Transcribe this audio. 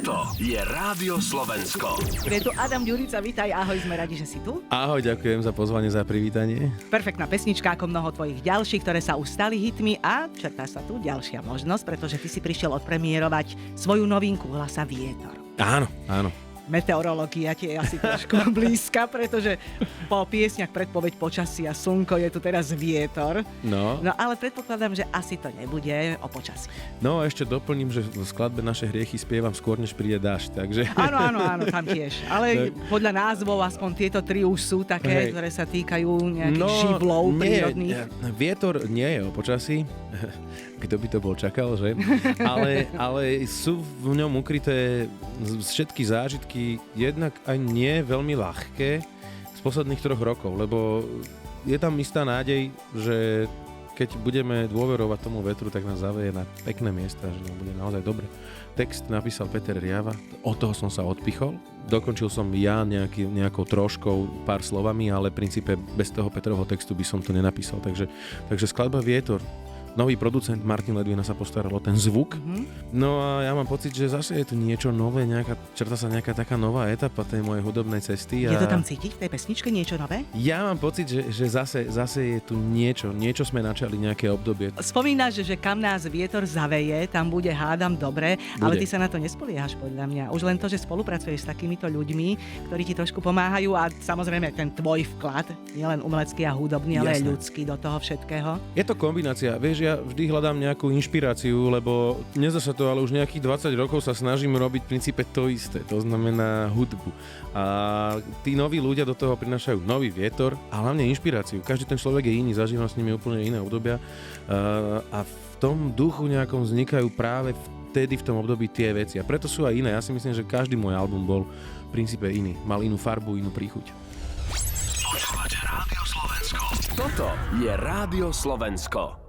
Toto je Rádio Slovensko. Je tu Adam Ďurica, vítaj, ahoj, sme radi, že si tu. Ahoj, ďakujem za pozvanie, za privítanie. Perfektná pesnička, ako mnoho tvojich ďalších, ktoré sa už stali hitmi a črtá sa tu ďalšia možnosť, pretože ty si prišiel odpremierovať svoju novinku, volá sa Vietor. Áno, áno. Meteorológia ti je asi trošku blízka, pretože po piesňach predpoveď počasia, slnko, je tu teraz vietor. No ale predpokladám, že asi to nebude o počasí. No a ešte doplním, že v skladbe Naše hriechy spievam skôr, než príde dážď, takže... Áno, tam tiež. Ale podľa názvov aspoň tieto tri už sú také, ktoré sa týkajú nejakých živlov prírodných. Vietor nie je o počasí. Kto by to bol čakal, že? Ale sú v ňom ukryté všetky zážitky, jednak aj nie veľmi ľahké z posledných 3 rokov, lebo je tam istá nádej, že keď budeme dôverovať tomu vetru, tak nás zaveje na pekné miesta, že nám bude naozaj dobre. Text napísal Peter Riava, od toho som sa odpichol. Dokončil som ja nejakou troškou, pár slovami, ale v princípe bez toho Petrovho textu by som to nenapísal. Takže skladba Vietor. Nový producent Martin Ledvina sa postaral o ten zvuk. No a ja mám pocit, že zase je tu niečo nové, črta sa nejaká taká nová etapa tej mojej hudobnej cesty. Je to tam cítiť v tej pesničke niečo nové? Ja mám pocit, že zase je tu niečo sme načali, nejaké obdobie. Spomínaš, že kam nás vietor zaveje, tam bude, hádam, dobre, ale ty sa na to nespoliehaš podľa mňa. Už len to, že spolupracuješ s takýmito ľuďmi, ktorí ti trošku pomáhajú a samozrejme ten tvoj vklad, nielen umelecký a hudobný, ale aj ľudský do toho všetkého. Je to kombinácia, vieš, ja vždy hľadám nejakú inšpiráciu, lebo nezdá sa to, ale už nejakých 20 rokov sa snažím robiť v princípe to isté, to znamená hudbu. A tí noví ľudia do toho prinášajú nový vietor a hlavne inšpiráciu. Každý ten človek je iný, zažíva s nimi úplne iné obdobia a v tom duchu nejakom vznikajú práve vtedy v tom období tie veci. A preto sú aj iné. Ja si myslím, že každý môj album bol v princípe iný. Mal inú farbu, inú príchuť. Počúvate Rádio Slovensko. Toto je Rádio Slovensko.